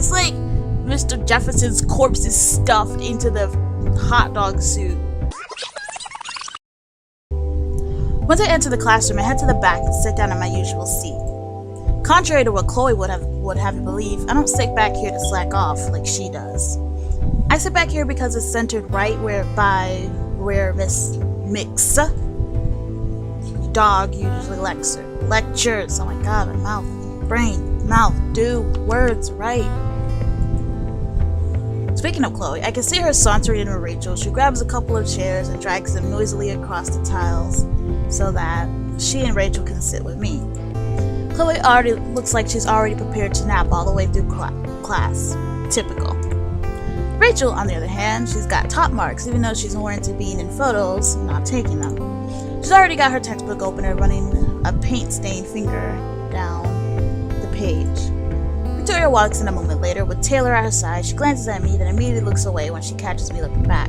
It's like Mr. Jefferson's corpse is stuffed into the hot dog suit. Once I enter the classroom, I head to the back and sit down in my usual seat. Contrary to what Chloe would have you believe, I don't sit back here to slack off like she does. I sit back here because it's centered right where Miss Mix dog usually lectures. Oh my god, my mouth, brain, mouth, do, words, right. Speaking of Chloe, I can see her sauntering in with Rachel. She grabs a couple of chairs and drags them noisily across the tiles so that she and Rachel can sit with me. Chloe already looks like she's already prepared to nap all the way through class. Typical. Rachel, on the other hand, she's got top marks even though she's warranted being in photos, not taking them. She's already got her textbook opener running a paint-stained finger down the page. Victoria walks in a moment later with Taylor at her side. She glances at me, then immediately looks away when she catches me looking back.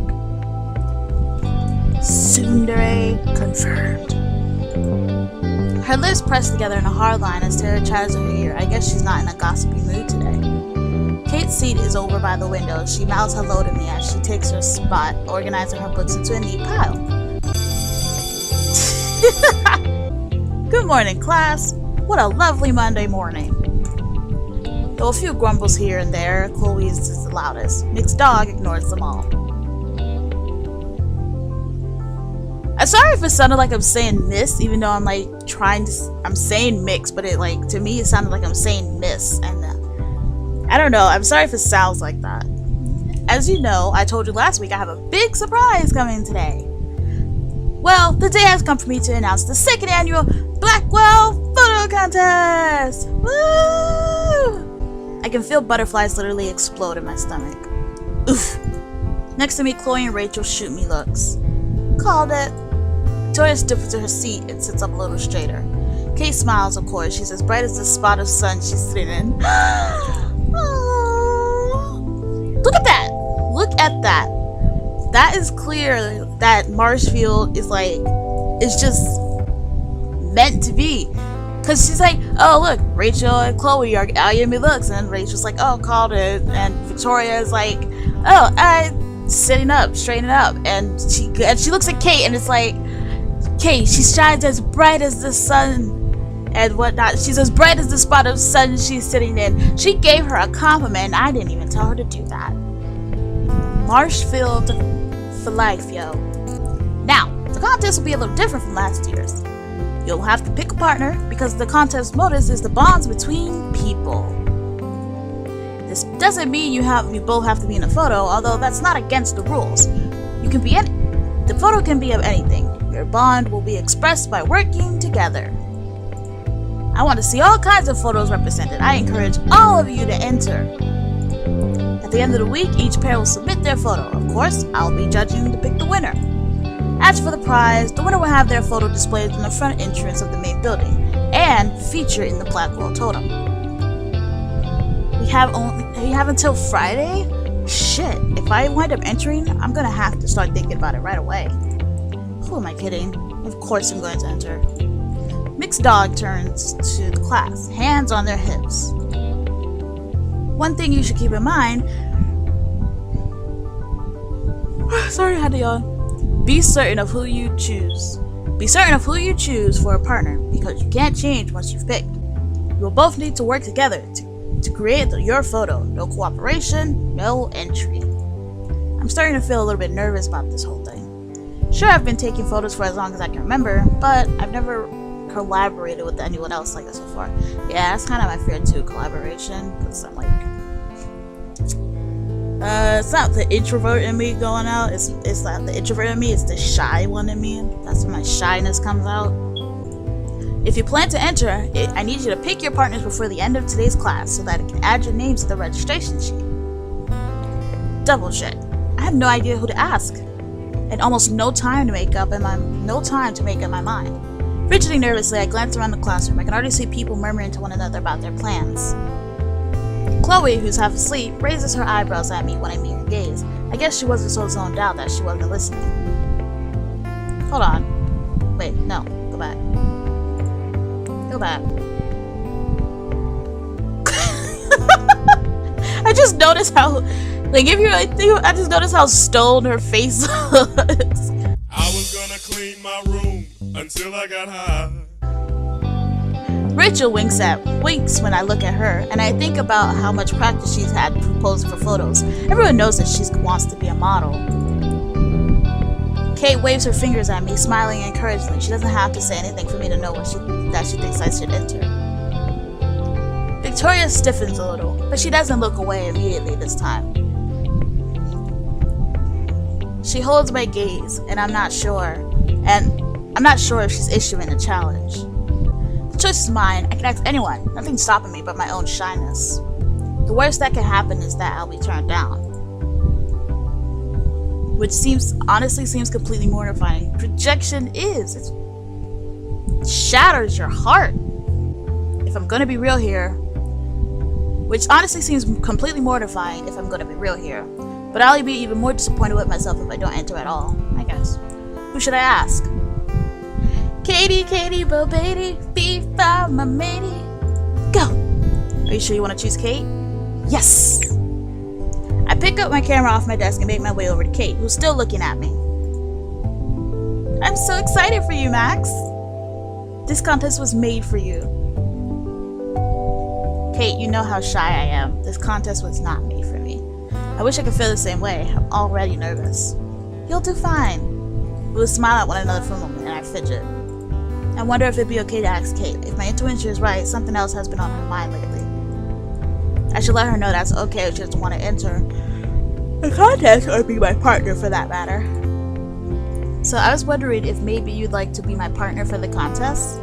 Tsundere confirmed. Her lips pressed together in a hard line as Taylor chatters in her ear. I guess she's not in a gossipy mood today. Kate's seat is over by the window. She mouths hello to me as she takes her spot, organizing her books into a neat pile. Good morning, class. What a lovely Monday morning. Though a few grumbles here and there, Chloe's is the loudest. Nick's dog ignores them all. I'm sorry if it sounded like I'm saying miss, even though I'm like I'm saying mix, but it like, to me it sounded like I'm saying miss, and I don't know, I'm sorry if it sounds like that. As you know, I told you last week I have a big surprise coming today. Well, the day has come for me to announce the 2nd annual Blackwell Photo Contest! Woo! I can feel butterflies literally explode in my stomach. Oof. Next to me, Chloe and Rachel shoot me looks. Called it. Victoria stiffens to her seat and sits up a little straighter. Kate smiles, of course. She's as bright as the spot of sun she's sitting in. Look at that! Look at that! That is clear that Marshfield is like, it's just meant to be. Cause she's like, oh look, Rachel and Chloe are out giving me looks, and Rachel's like, oh, called it, and Victoria is like, oh, sitting up, straightening up, and she looks at Kate, and it's like, Kate, she shines as bright as the sun and whatnot. She's as bright as the spot of sun she's sitting in. She gave her a compliment, and I didn't even tell her to do that. Marshfield for life, yo. Now, the contest will be a little different from last year's. You'll have to pick a partner because the contest motive is the bonds between people. This doesn't mean you both have to be in a photo, although that's not against the rules. The photo can be of anything. Your bond will be expressed by working together. I want to see all kinds of photos represented. I encourage all of you to enter. At the end of the week, each pair will submit their photo. Of course, I'll be judging to pick the winner. As for the prize, the winner will have their photo displayed in the front entrance of the main building and feature in the Blackwell Totem. We have until Friday? Shit, if I wind up entering, I'm gonna have to start thinking about it right away. Who am I kidding? Of course I'm going to enter. Mixed dog turns to the class, hands on their hips. One thing you should keep in mind. Sorry, I had to yawn. Be certain of who you choose. Be certain of who you choose for a partner, because you can't change once you've picked. You will both need to work together to create your photo. No cooperation, no entry. I'm starting to feel a little bit nervous about this whole thing. Sure, I've been taking photos for as long as I can remember, but I've never collaborated with anyone else like this before. Yeah, that's kind of my fear too, collaboration, because I'm like, it's not the introvert in me going out, it's not the introvert in me, it's the shy one in me. That's when my shyness comes out. If you plan to enter, I need you to pick your partners before the end of today's class so that it can add your names to the registration sheet. Double check. I have no idea who to ask, and almost no time to make up in my mind. Fidgeting nervously, I glance around the classroom. I can already see people murmuring to one another about their plans. Chloe, who's half asleep, raises her eyebrows at me when I meet her gaze. I guess she wasn't so zoned out that she wasn't listening. Hold on. Wait, no. Go back. Go back. I just noticed how, like, if you really think, I just noticed how stoned her face was. I was gonna clean my room until I got high. Rachel winks when I look at her, and I think about how much practice she's had posing for photos. Everyone knows that she wants to be a model. Kate waves her fingers at me, smiling encouragingly. She doesn't have to say anything for me to know that she thinks I should enter. Victoria stiffens a little, but she doesn't look away immediately this time. She holds my gaze, and I'm not sure if she's issuing a challenge. The choice is mine. I can ask anyone. Nothing's stopping me but my own shyness. The worst that can happen is that I'll be turned down. Which honestly seems completely mortifying. Rejection is. It shatters your heart. If I'm gonna be real here. Which honestly seems completely mortifying if I'm gonna be real here. But I'll be even more disappointed with myself if I don't enter at all, I guess. Who should I ask? Katie, bo baby, be found my matey. Go! Are you sure you want to choose Kate? Yes! I pick up my camera off my desk and make my way over to Kate, who's still looking at me. I'm so excited for you, Max. This contest was made for you. Kate, you know how shy I am. This contest was not made for me. I wish I could feel the same way. I'm already nervous. You'll do fine. We'll smile at one another for a moment and I fidget. I wonder if it'd be okay to ask Kate. If my intuition is right, something else has been on her mind lately. I should let her know that's okay if she doesn't want to enter the contest or be my partner for that matter. So I was wondering if maybe you'd like to be my partner for the contest?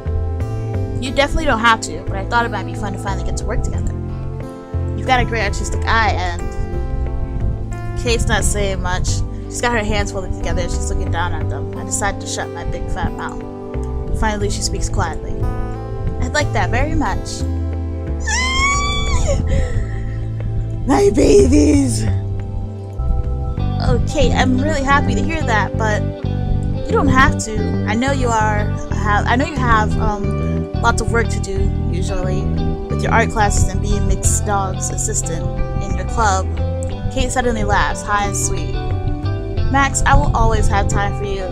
You definitely don't have to, but I thought it might be fun to finally get to work together. You've got a great artistic eye and... Kate's not saying much. She's got her hands folded together and she's looking down at them. I decide to shut my big fat mouth. Finally, she speaks quietly. I'd like that very much. My babies! Okay, I'm really happy to hear that, but you don't have to. I know you have lots of work to do, usually, with your art classes and being Mixed Dog's assistant in your club. Kate suddenly laughs, high and sweet. Max, I will always have time for you.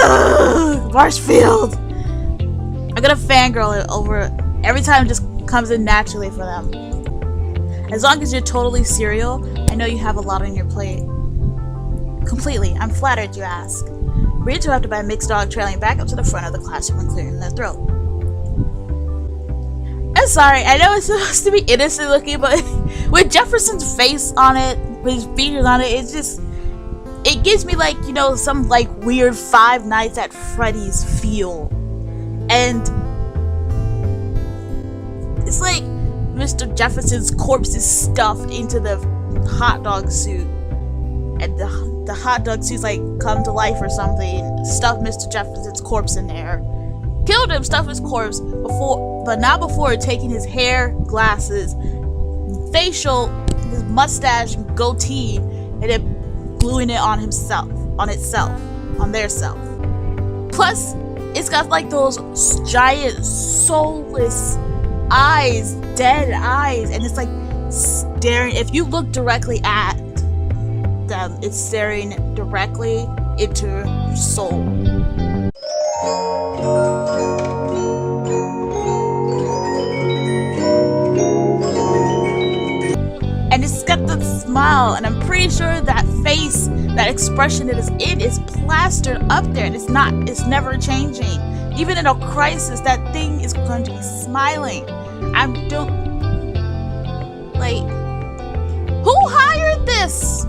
Ugh, Marshfield! I'm gonna fangirl it over every time it just comes in naturally for them. As long as you're totally serial, I know you have a lot on your plate. Completely. I'm flattered you ask. We're interrupted by a Mixed Dog trailing back up to the front of the classroom and clearing their throat. I'm sorry, I know it's supposed to be innocent looking, but with Jefferson's face on it, with his features on it, it gives me like, you know, some like weird Five Nights at Freddy's feel. And it's like Mr. Jefferson's corpse is stuffed into the hot dog suit. And the hot dog suit's like come to life or something. Stuffed Mr. Jefferson's corpse in there. Killed him, stuffed his corpse not before taking his hair, glasses, facial, his mustache, and goatee, and then gluing it on their self. Plus, it's got like those giant, soulless eyes, dead eyes, and it's like staring. If you look directly at them, it's staring directly into your soul. And it's got the smile, and I'm pretty sure that face, that expression it is in, is plastered up there, and it's never changing. Even in a crisis, that thing is going to be smiling. Who hired this?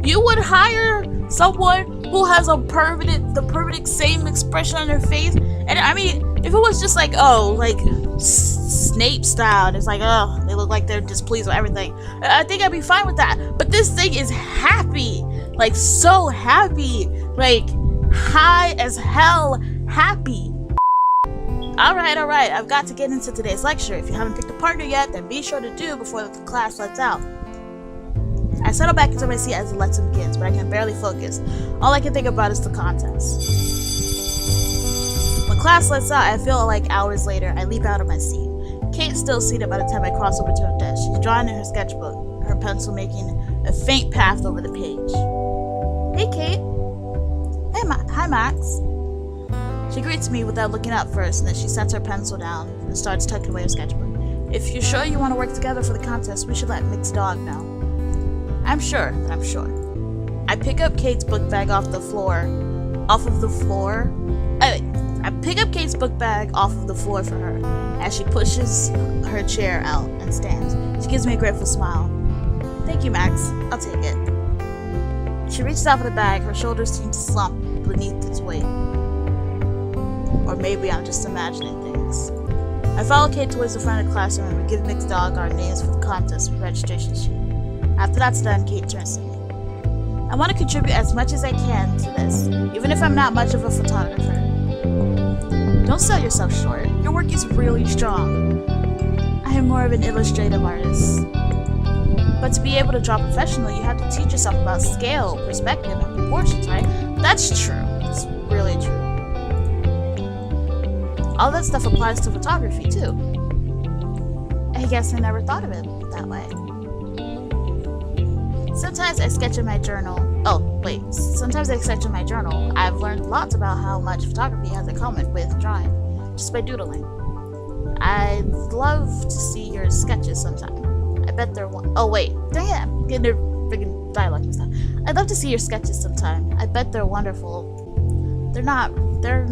You would hire someone who has the permanent same expression on their face? And I mean, if it was just like, oh, like Snape style, and it's like, oh, they look like they're displeased with everything, I think I'd be fine with that. But this thing is happy, like so happy, like high as hell happy. Alright, I've got to get into today's lecture. If you haven't picked a partner yet, then be sure to do before the class lets out. I settle back into my seat as the lesson begins, but I can barely focus. All I can think about is the contest. When class lets out, I feel like hours later, I leap out of my seat. Kate's still seated by the time I cross over to her desk. She's drawing in her sketchbook. her pencil making a faint path over the page. Hey, Kate. Hey, hi, Max. She greets me without looking up first, and then she sets her pencil down and starts tucking away her sketchbook. If you're sure you want to work together for the contest, we should let Mick's dog know. I'm sure. I pick up Kate's book bag I pick up Kate's book bag off of the floor for her as she pushes her chair out and stands. She gives me a grateful smile. Thank you, Max. I'll take it. She reaches out for the bag. Her shoulders seem to slump beneath its weight. Or maybe I'm just imagining things. I follow Kate towards the front of the classroom and we give Mick's dog our names for the contest with registration sheet. After that's done, Kate turns to me. I want to contribute as much as I can to this, even if I'm not much of a photographer. Don't sell yourself short. Your work is really strong. I am more of an illustrative artist. But to be able to draw professionally, you have to teach yourself about scale, perspective, and proportions, right? That's true. It's really true. All that stuff applies to photography, too. I guess I never thought of it that way. Sometimes I sketch in my journal. I've learned lots about how much photography has in common with drawing, just by doodling. I'd love to see your sketches sometime. I bet they're oh wait, dang it, I'm getting their friggin' dialogue and stuff. I'd love to see your sketches sometime. I bet they're wonderful. They're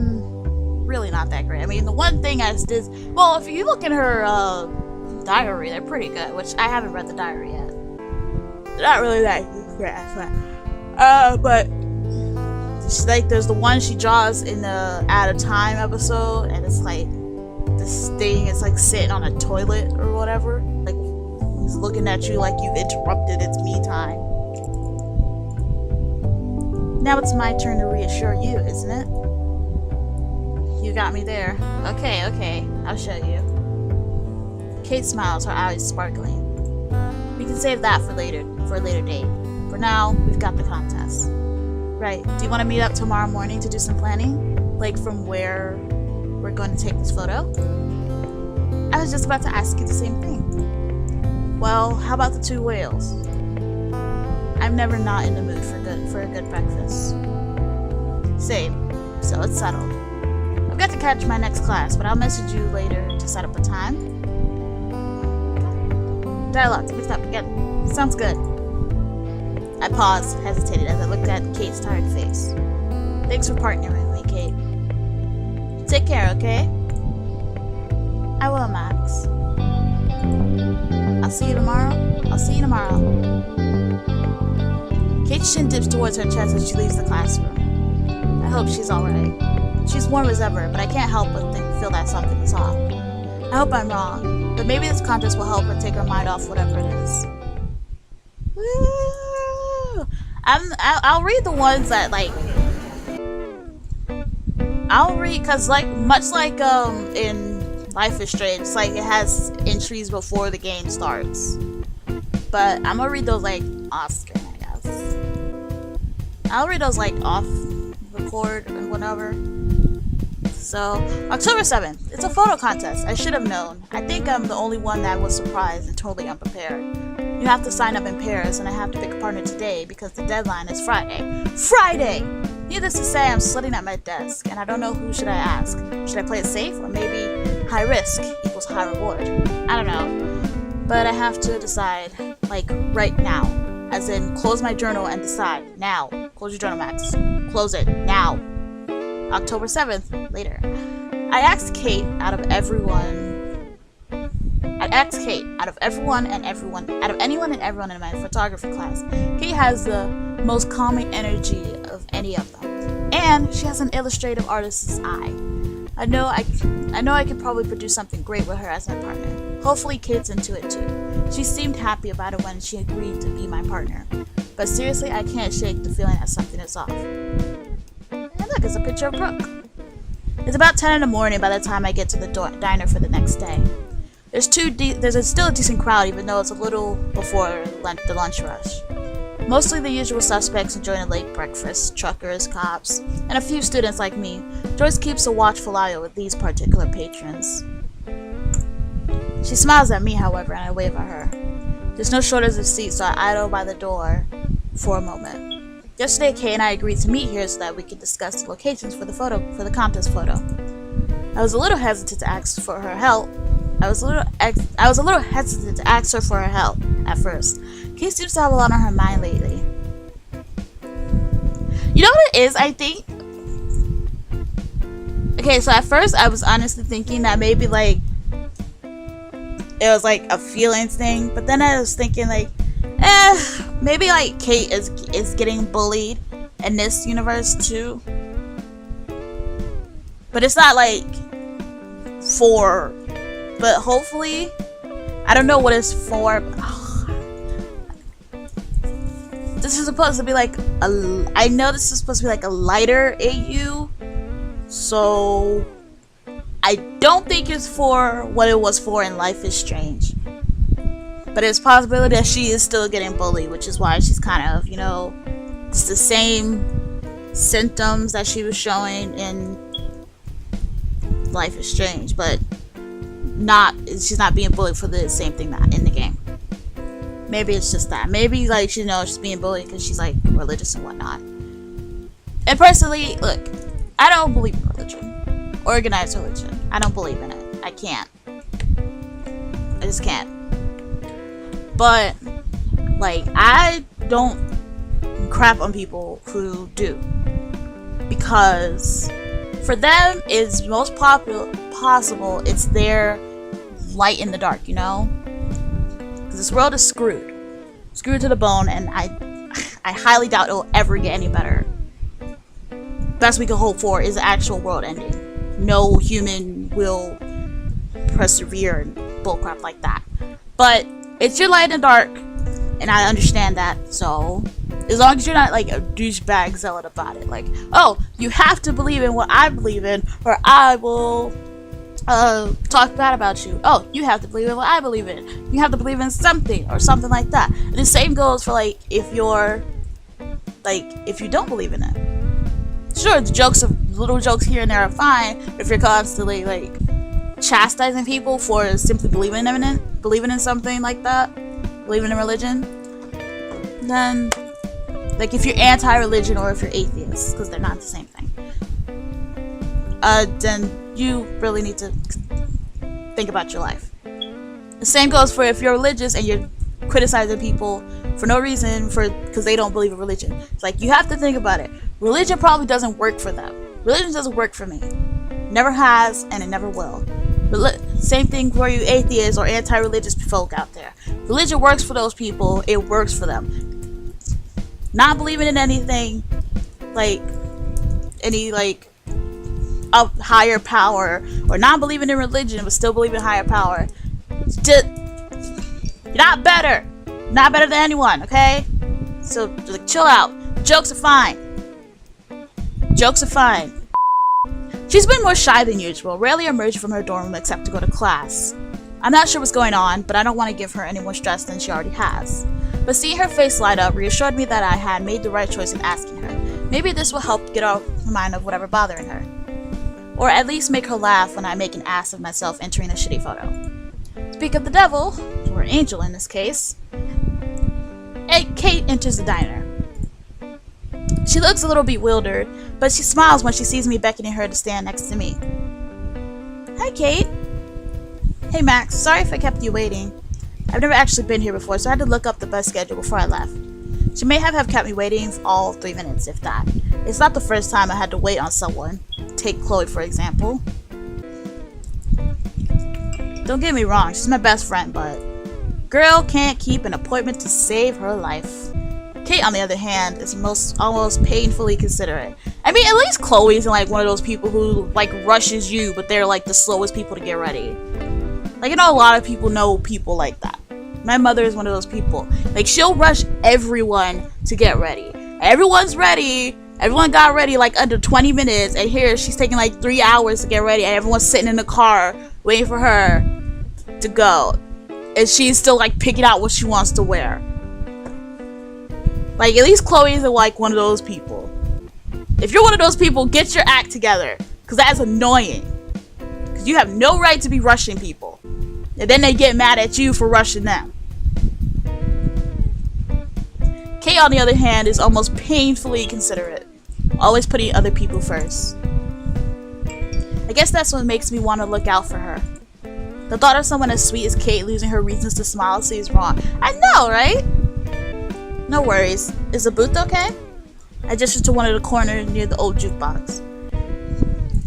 really not that great. I mean, the one thing I did, well, if you look in her diary, they're pretty good, which I haven't read the diary yet. They're not really that great, but she's like, there's the one she draws in the Out of Time episode, and it's like this thing is like sitting on a toilet or whatever, like he's looking at you like you've interrupted its me time. Now it's my turn to reassure you, isn't it? You got me there. Okay, I'll show you. Kate smiles, her eyes sparkling. We can save that for a later date. For now, we've got the contest. Right, do you want to meet up tomorrow morning to do some planning? Like from where we're going to take this photo? I was just about to ask you the same thing. Well, how about the two whales? I'm never not in the mood for a good breakfast. Same, so it's settled. I've got to catch my next class, but I'll message you later to set up a time. Dialogue's mixed up again. Sounds good. I paused, hesitated as I looked at Kate's tired face. Thanks for partnering with me, Kate. Take care, okay? I will, Max. I'll see you tomorrow. Kate's chin dips towards her chest as she leaves the classroom. I hope she's alright. She's warm as ever, but I can't help but feel that something is off. I hope I'm wrong, but maybe this contest will help her take her mind off whatever it is. Woo! I'll read the ones that cause much like in Life is Strange, it's like it has entries before the game starts. But I'm gonna read those off screen, I guess. I'll read those off record or whatever. So, October 7th. It's a photo contest. I should have known. I think I'm the only one that was surprised and totally unprepared. You have to sign up in pairs, and I have to pick a partner today because the deadline is Friday. Friday! Needless to say, I'm sitting at my desk, and I don't know who should I ask. Should I play it safe, or maybe high risk equals high reward? I don't know. But I have to decide, right now. As in, close my journal and decide. Now. Close your journal, Max. Close it. Now. October 7th, later. I asked Kate out of anyone and everyone in my photography class. Kate has the most calming energy of any of them. And she has an illustrative artist's eye. I know I could probably produce something great with her as my partner. Hopefully Kate's into it too. She seemed happy about it when she agreed to be my partner. But seriously, I can't shake the feeling that something is off. And look, it's a picture of Brooke. It's about 10 in the morning by the time I get to the diner for the next day. There's still a decent crowd, even though it's a little before the lunch rush. Mostly the usual suspects enjoying a late breakfast, truckers, cops, and a few students like me. Joyce keeps a watchful eye with these particular patrons. She smiles at me, however, and I wave at her. There's no shortage of seats, so I idle by the door for a moment. Yesterday, Kay and I agreed to meet here so that we could discuss the locations for the contest photo. I was a little hesitant to ask for her help. I was a little hesitant to ask her for her help at first. Kay seems to have a lot on her mind lately. You know what it is, I think? Okay, so at first I was honestly thinking that maybe like it was like a feelings thing, but then I was thinking like, maybe like Kate is getting bullied in this universe too. But it's not like but hopefully, I don't know what it's for. This is supposed to be like I know this is supposed to be like a lighter AU, so I don't think it's for what it was for in Life is Strange. But it's a possibility that she is still getting bullied, which is why she's kind of, you know, it's the same symptoms that she was showing in Life is Strange, but she's not being bullied for the same thing that in the game. Maybe it's just that. Maybe like she knows she's being bullied because she's like religious and whatnot. And personally, look, I don't believe in religion. Organized religion. I don't believe in it. I can't. I just can't. But like I don't crap on people who do. Because for them it's most possible it's their light in the dark, you know? Because this world is screwed to the bone, and I highly doubt it'll ever get any better. Best we can hope for is the actual world ending. No human will persevere and bullcrap like that. But it's your light in the dark, and I understand that. So as long as you're not like a douchebag zealot about it, like, oh, you have to believe in what I believe in, or I will talk bad about you. Oh, you have to believe in what I believe in. You have to believe in something or something like that. And the same goes for like if you don't believe in it. Sure, little jokes here and there are fine. If you're constantly like chastising people for simply believing in something like that, believing in religion, then like if you're anti-religion or if you're atheist, because they're not the same thing, then you really need to think about your life. The same goes for if you're religious and you're criticizing people for no reason because they don't believe in religion. It's like you have to think about it. Religion probably doesn't work for them. Religion doesn't work for me. Never has, and it never will. Same thing for you atheists or anti-religious folk out there. Religion works for those people. It works for them. Not believing in anything, like any like a higher power, or not believing in religion but still believing in higher power, you're not better than anyone, okay? So like chill out. Jokes are fine. She's been more shy than usual, rarely emerging from her dorm room except to go to class. I'm not sure what's going on, but I don't want to give her any more stress than she already has. But seeing her face light up reassured me that I had made the right choice in asking her. Maybe this will help get off her mind of whatever bothering her. Or at least make her laugh when I make an ass of myself entering a shitty photo. Speak of the devil, or angel in this case, Kate enters the diner. She looks a little bewildered, but she smiles when she sees me beckoning her to stand next to me. Hi, Kate. Hey, Max. Sorry if I kept you waiting. I've never actually been here before, so I had to look up the bus schedule before I left. She may have kept me waiting for all 3 minutes, if that. It's not the first time I had to wait on someone. Take Chloe, for example. Don't get me wrong, she's my best friend, but girl can't keep an appointment to save her life. Kate, on the other hand, is almost painfully considerate. I mean, at least Chloe isn't like one of those people who like rushes you, but they're like the slowest people to get ready. Like, you know, a lot of people know people like that. My mother is one of those people. Like, she'll rush everyone to get ready. Everyone's ready. Everyone got ready like under 20 minutes, and here she's taking like 3 hours to get ready, and everyone's sitting in the car waiting for her to go. And she's still like picking out what she wants to wear. Like, at least Chloe isn't like one of those people. If you're one of those people, get your act together, because that's annoying. Because you have no right to be rushing people. And then they get mad at you for rushing them. Kate, on the other hand, is almost painfully considerate, always putting other people first. I guess that's what makes me want to look out for her. The thought of someone as sweet as Kate losing her reasons to smile seems wrong. I know, right? No worries. Is the booth okay? I gestured to one of the corners near the old jukebox.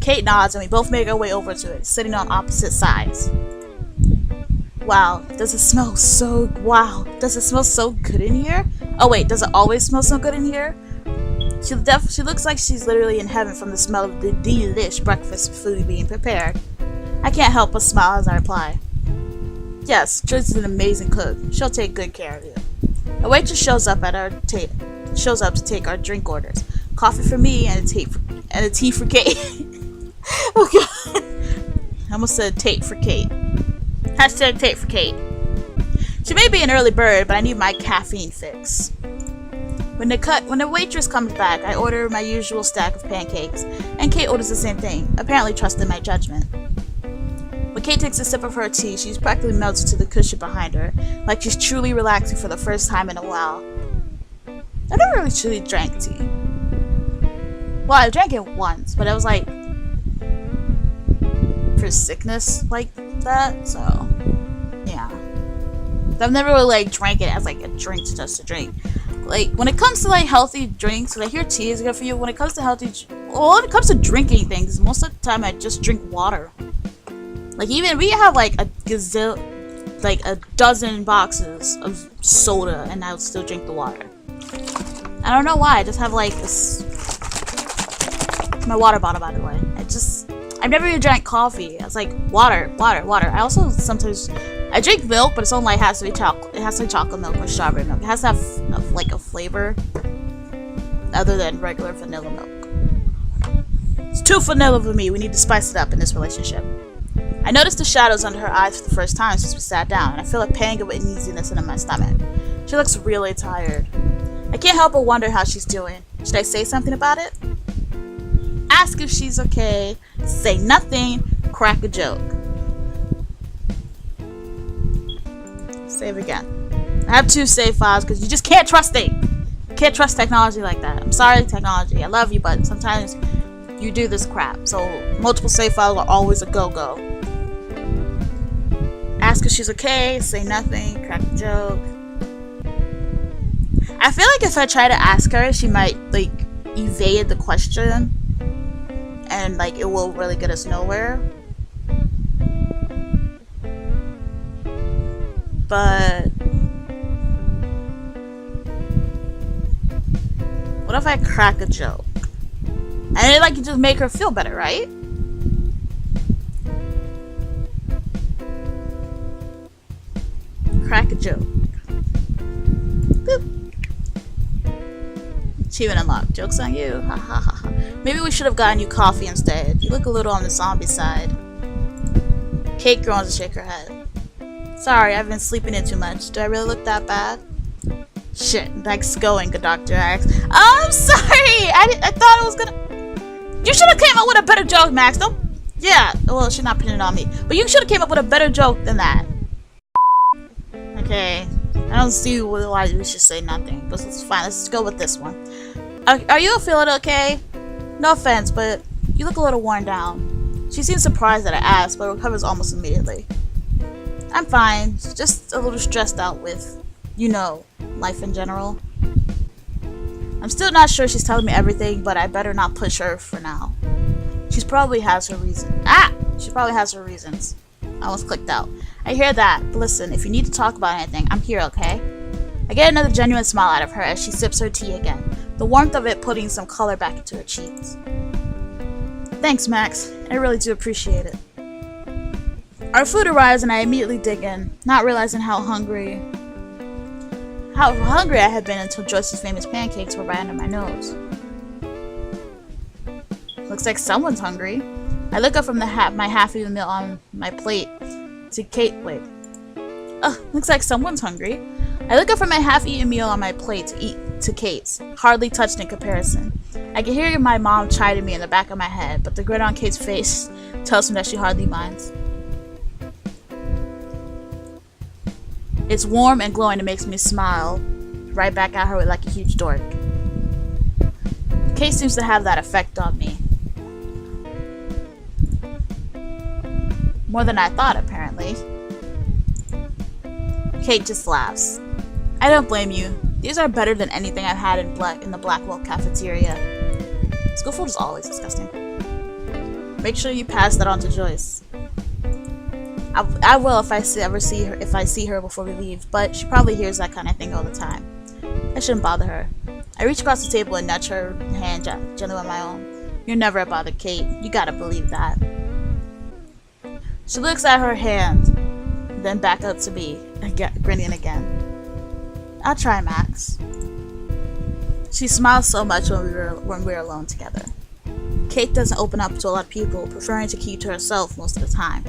Kate nods and we both make our way over to it, sitting on opposite sides. Wow, does it smell so good in here? Oh wait, does it always smell so good in here? She looks like she's literally in heaven from the smell of the delish breakfast food being prepared. I can't help but smile as I reply. Yes, Joyce is an amazing cook. She'll take good care of you. A waitress shows up to take our drink orders. Coffee for me and a tea for Kate. Oh god. I almost said Tate for Kate. Hashtag Tate for Kate. She may be an early bird, but I need my caffeine fix. When the waitress comes back, I order my usual stack of pancakes, and Kate orders the same thing, apparently trusting my judgment. When Kate takes a sip of her tea, she's practically melted to the cushion behind her, like she's truly relaxing for the first time in a while. I never really truly drank tea. Well, I drank it once, but it was like for sickness like that, so yeah. I've never really like drank it as like a drink just to drink. Like when it comes to like healthy drinks, like here tea is good for you. When it comes to drinking things, most of the time I just drink water. Like even we have like a dozen boxes of soda, and I would still drink the water. I don't know why. I just have like this. My water bottle, by the way. I've never even drank coffee. It's like water. I also sometimes I drink milk, but it's only like has to be chocolate. It has to be chocolate milk or strawberry milk. It has to have like a flavor other than regular vanilla milk. It's too vanilla for me. We need to spice it up in this relationship. I noticed the shadows under her eyes for the first time since we sat down, and I feel a pang of uneasiness in my stomach. She looks really tired. I can't help but wonder how she's doing. Should I say something about it? Ask if she's okay, say nothing, crack a joke. Save again. I have 2 save files because you just can't trust it. You can't trust technology like that. I'm sorry, technology. I love you, but sometimes you do this crap. So multiple save files are always a go-go. Ask if she's okay, say nothing, crack a joke. I feel like if I try to ask her, she might like evade the question. And like it will really get us nowhere. But what if I crack a joke? And it like just make her feel better, right? Crack a joke. Boop. Achievement unlocked. Joke's on you. Ha ha ha ha. Maybe we should have gotten you coffee instead. You look a little on the zombie side. Kate groans to shake her head. Sorry, I've been sleeping in too much. Do I really look that bad? Shit, thanks going, good Dr. X. Oh, I'm sorry! I thought it was gonna... You should have came up with a better joke, Max. Don't... Yeah, well, she's not pinning it on me. But you should have came up with a better joke than that. Okay. I don't see why we should say nothing. But it's fine. Let's just go with this one. Are you feeling okay? No offense, but you look a little worn down. She seems surprised that I asked, but recovers almost immediately. I'm fine. Just a little stressed out with, you know, life in general. I'm still not sure she's telling me everything, but I better not push her for now. She probably has her reasons. She probably has her reasons. I almost clicked out. I hear that, but listen, if you need to talk about anything, I'm here, okay? I get another genuine smile out of her as she sips her tea again, the warmth of it putting some color back into her cheeks. Thanks, Max. I really do appreciate it. Our food arrives and I immediately dig in, not realizing how hungry I had been until Joyce's famous pancakes were right under my nose. Looks like someone's hungry. I look up from my half-eaten meal on my plate to Kate. Wait. Looks like someone's hungry. I look up from my half-eaten meal on my plate to Kate's, hardly touched in comparison. I can hear my mom chiding me in the back of my head, but the grin on Kate's face tells me that she hardly minds. It's warm and glowing and makes me smile right back at her like a huge dork. Kate seems to have that effect on me. More than I thought, apparently. Kate just laughs. I don't blame you. These are better than anything I've had in the Blackwell cafeteria. School food is always disgusting. Make sure you pass that on to Joyce. I will if I see her before we leave, but she probably hears that kind of thing all the time. I shouldn't bother her. I reach across the table and nudge her hand gently on my own. You're never a bother, Kate. You gotta believe that. She looks at her hand, then back up to me, grinning again. I'll try, Max. She smiles so much when we're alone together. Kate doesn't open up to a lot of people, preferring to keep to herself most of the time.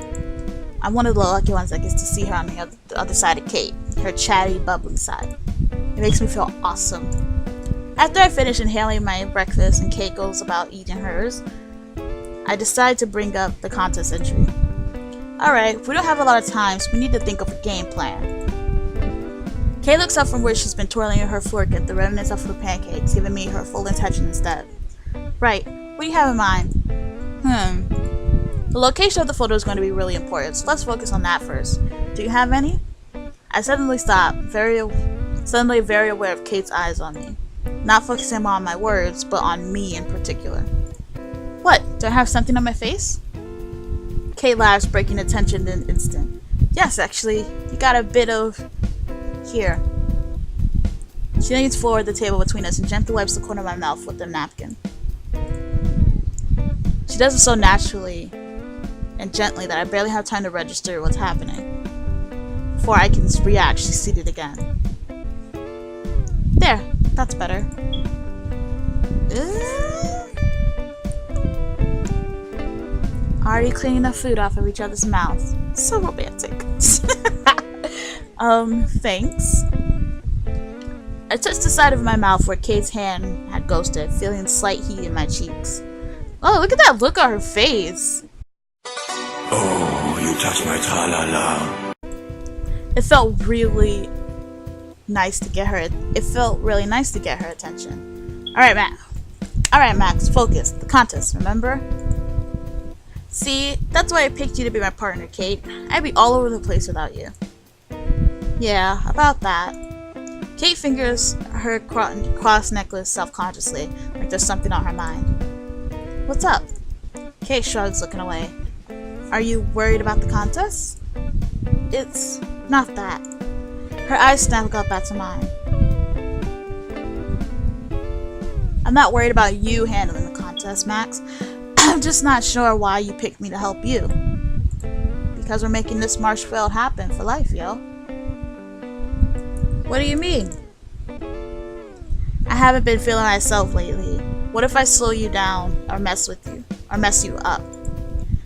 I'm one of the lucky ones that gets to see her on the other side of Kate, her chatty, bubbly side. It makes me feel awesome. After I finish inhaling my breakfast and Kate goes about eating hers, I decide to bring up the contest entry. Alright, we don't have a lot of time, so we need to think of a game plan. Kate looks up from where she's been twirling her fork at the remnants of her pancakes, giving me her full attention instead. Right, what do you have in mind? The location of the photo is going to be really important, so let's focus on that first. Do you have any? I suddenly stop, very aware of Kate's eyes on me. Not focusing on my words, but on me in particular. What? Do I have something on my face? Kate laughs, breaking the tension in an instant. Yes, actually, you got a bit of... Here. She leans forward the table between us and gently wipes the corner of my mouth with a napkin. She does it so naturally and gently that I barely have time to register what's happening. Before I can react, she's seated again. There, that's better. Already cleaning the food off of each other's mouths. So romantic. Thanks. I touched the side of my mouth where Kate's hand had ghosted, feeling slight heat in my cheeks. Oh, look at that look on her face. Oh, you touched my tra-la-la. It felt really nice to get her. It felt really nice to get her attention. All right, Max, focus. The contest, remember? See, that's why I picked you to be my partner, Kate. I'd be all over the place without you. Yeah, about that. Kate fingers her cross necklace self-consciously, like there's something on her mind. What's up? Kate shrugs, looking away. Are you worried about the contest? It's not that. Her eyes snap back to mine. I'm not worried about you handling the contest, Max. I'm just not sure why you picked me to help you. Because we're making this marshmallow happen for life, yo. What do you mean? I haven't been feeling myself lately. What if I slow you down or mess you up?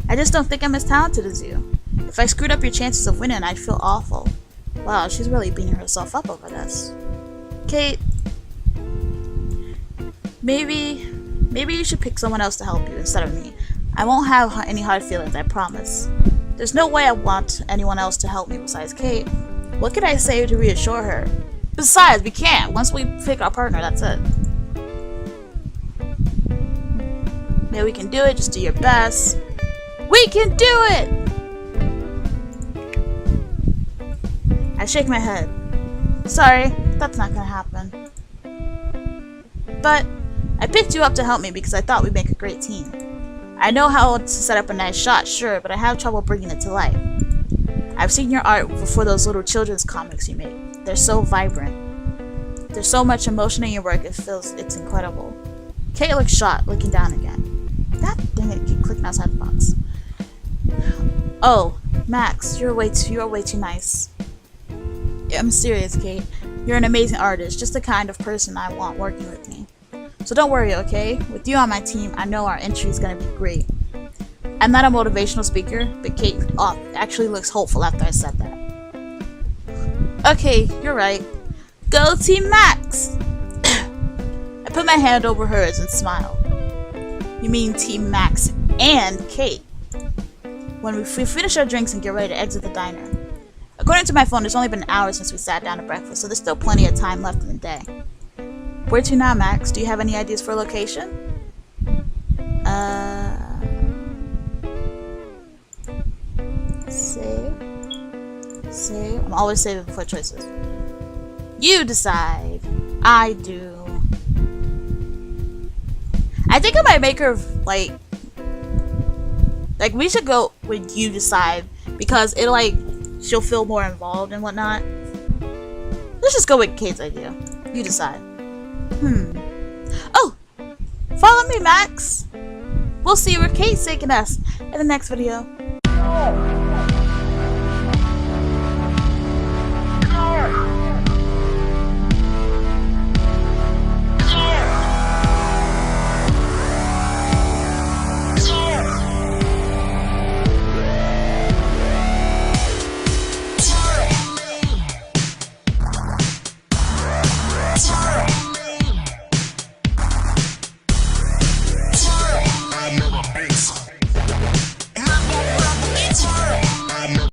I just don't think I'm as talented as you. If I screwed up your chances of winning, I'd feel awful. Wow, she's really beating herself up over this. Kate, maybe you should pick someone else to help you instead of me. I won't have any hard feelings, I promise. There's no way I want anyone else to help me besides Kate. What could I say to reassure her? Besides, we can't. Once we pick our partner, that's it. Maybe we can do it, just do your best. We can do it! I shake my head. Sorry, that's not gonna happen. But I picked you up to help me because I thought we'd make a great team. I know how to set up a nice shot, sure, but I have trouble bringing it to life. I've seen your art before those little children's comics you make. They're so vibrant. There's so much emotion in your work, it's incredible. Kate looks shocked, looking down again. God dang it, keep clicking outside the box. Oh, Max, you're way too nice. Yeah, I'm serious, Kate. You're an amazing artist, just the kind of person I want working with me. So don't worry, okay? With you on my team, I know our entry is gonna be great. I'm not a motivational speaker, but Kate actually looks hopeful after I said that. Okay, you're right. Go Team Max! I put my hand over hers and smile. You mean Team Max and Kate? When we finish our drinks and get ready to exit the diner. According to my phone, it's only been an hour since we sat down to breakfast, so there's still plenty of time left in the day. Where to now, Max? Do you have any ideas for a location? Save. I'm always saving before choices. You decide. I do. I think I might make her like we should go with you decide because it'll like she'll feel more involved and whatnot. Let's just go with Kate's idea. You decide. Oh, follow me, Max. We'll see where Kate's taking us in the next video.